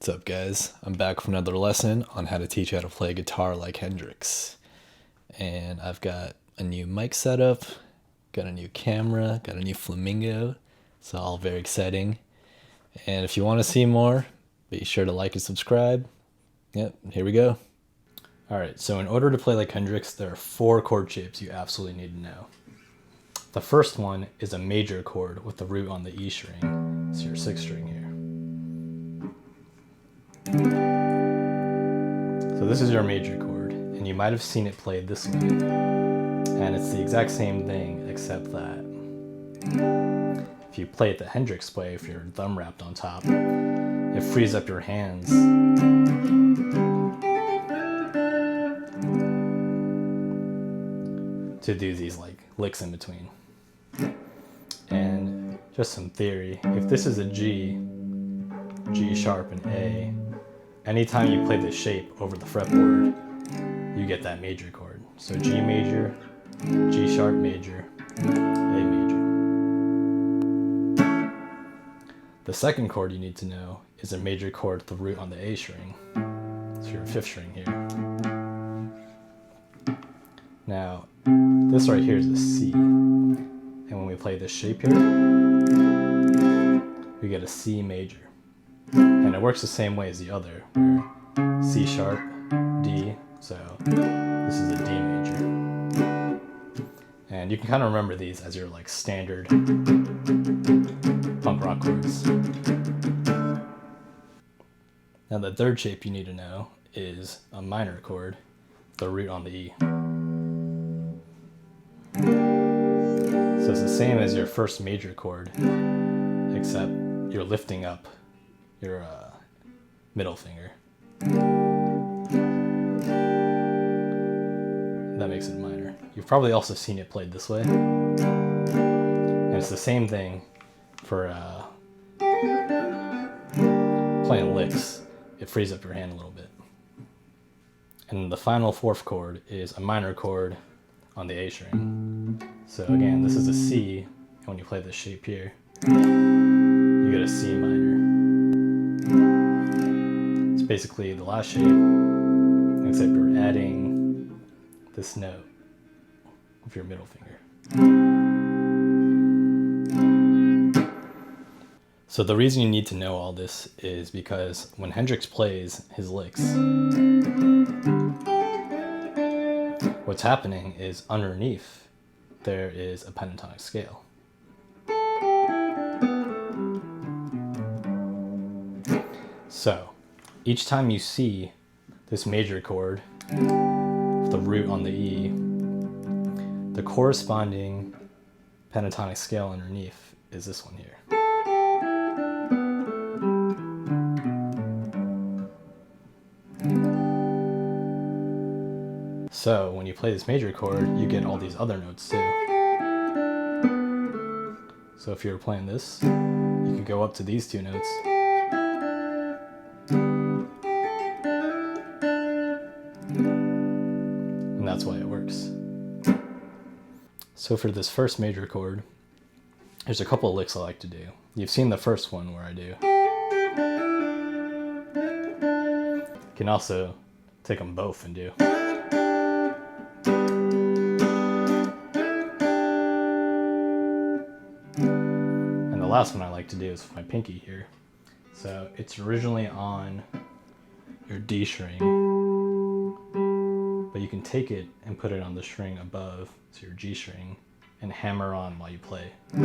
What's up, guys? I'm back with another lesson on how to teach you how to play guitar like Hendrix. And I've got a new mic setup, got a new camera, got a new flamingo. It's all very exciting. And if you want to see more, be sure to like and subscribe. Yep, here we go. Alright, so in order to play like Hendrix, there are 4 chord shapes you absolutely need to know. The first one is a major chord with the root on the E string. It's your 6th string here. So this is your major chord, and you might have seen it played this way. And it's the exact same thing, except that if you play it the Hendrix way, if your thumb wrapped on top, it frees up your hands to do these like licks in between. And just some theory, if this is a G, G sharp and A, anytime you play this shape over the fretboard, you get that major chord. So G major, G sharp major, A major. The second chord you need to know is a major chord with the root on the A string. It's your 5th string here. Now, this right here is a C. And when we play this shape here, we get a C major. And it works the same way as the other, where C sharp, D, so this is a D major. And you can kind of remember these as your like standard punk rock chords. Now the third shape you need to know is a minor chord, the root on the E. So it's the same as your first major chord, except you're lifting up your middle finger. That makes it minor. You've probably also seen it played this way. And it's the same thing for playing licks. It frees up your hand a little bit. And the final 4th chord is a minor chord on the A string. So again, this is a C, and when you play this shape here, you get a C minor. It's basically the last shape, except you're adding this note with your middle finger. So the reason you need to know all this is because when Hendrix plays his licks, what's happening is underneath there is a pentatonic scale. So each time you see this major chord with the root on the E, the corresponding pentatonic scale underneath is this one here. So when you play this major chord, you get all these other notes too. So if you were playing this, you could go up to these 2 notes. And that's why it works. So for this first major chord, there's a couple of licks I like to do. You've seen the first one where I do. You can also take them both and do. And the last one I like to do is with my pinky here. So it's originally on your D string, but you can take it and put it on the string above, so your G string, and hammer on while you play. So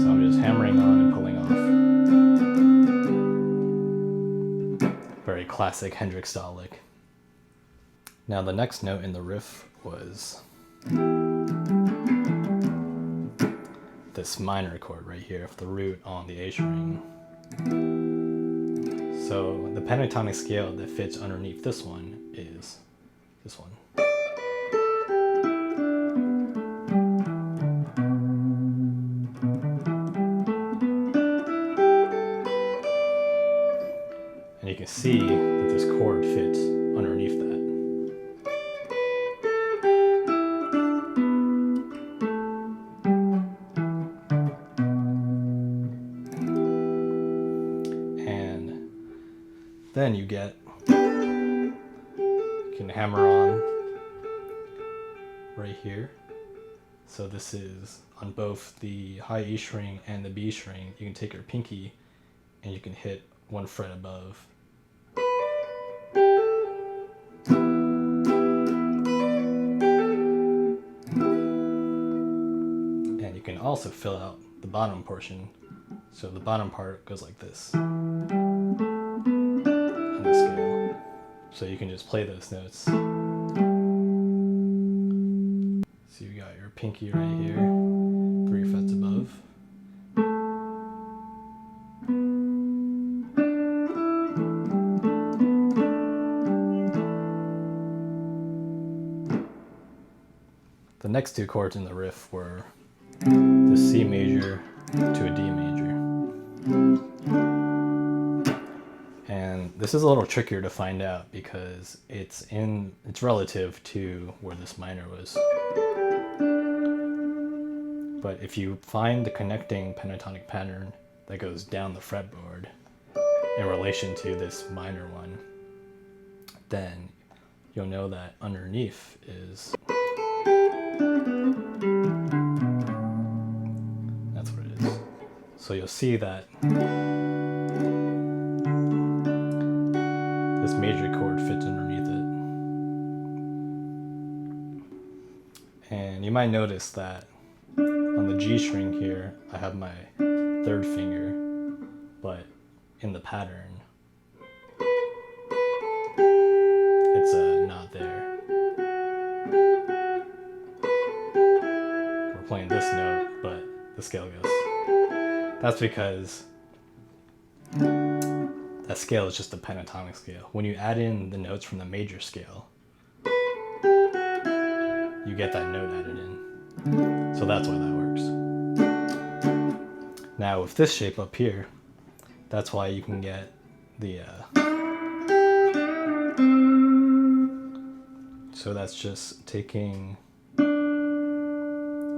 I'm just hammering on and pulling off. Very classic Hendrix style lick. Now the next note in the riff was this minor chord right here with the root on the A string. So the pentatonic scale that fits underneath this one is this one. And you can see that this chord fits underneath that. can hammer on right here. So this is on both the high E string and the B string. You can take your pinky and you can hit one fret above. And you can also fill out the bottom portion. So the bottom part goes like this on the scale. So you can just play those notes. So you got your pinky right here, 3 frets above. The next 2 chords in the riff were the C major to a D major. And this is a little trickier to find out because it's relative to where this minor was. But if you find the connecting pentatonic pattern that goes down the fretboard in relation to this minor one, then you'll know that underneath is, that's what it is. So you'll see that this major chord fits underneath it. And you might notice that on the G string here, I have my 3rd finger, but in the pattern, it's not there. We're playing this note, but the scale goes. That's because that scale is just a pentatonic scale. When you add in the notes from the major scale, you get that note added in. So that's why that works. Now with this shape up here, that's why you can get the so that's just taking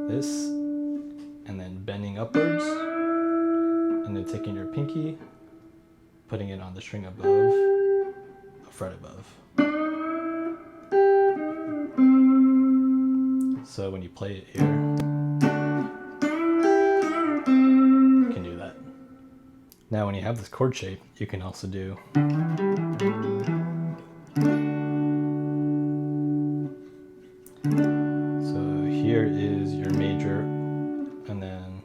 this and then bending upwards and then taking your pinky, putting it on the string above, a fret above. So when you play it here, you can do that. Now when you have this chord shape, you can also do so here is your major, and then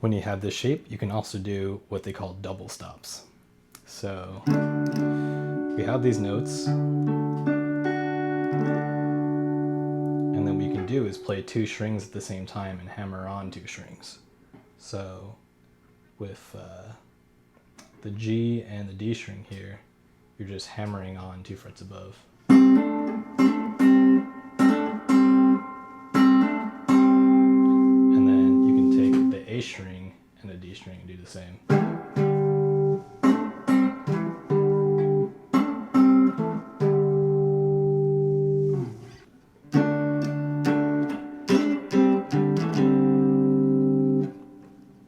when you have this shape, you can also do what they call double stops. So we have these notes, and then what you can do is play 2 strings at the same time and hammer on 2 strings. So with the G and the D string here, you're just hammering on 2 frets above. And then you can take the A string and the D string and do the same.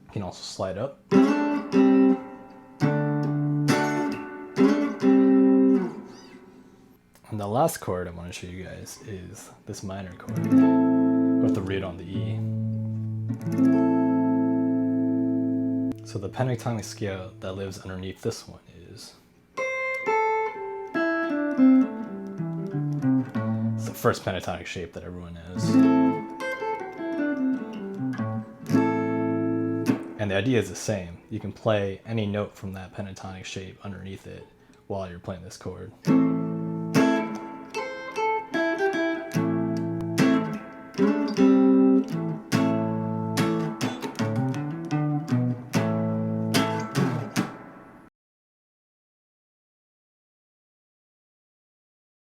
You can also slide up. And the last chord I want to show you guys is this minor chord with the root on the E. So the pentatonic scale that lives underneath this one is, it's the first pentatonic shape that everyone knows. And the idea is the same. You can play any note from that pentatonic shape underneath it while you're playing this chord.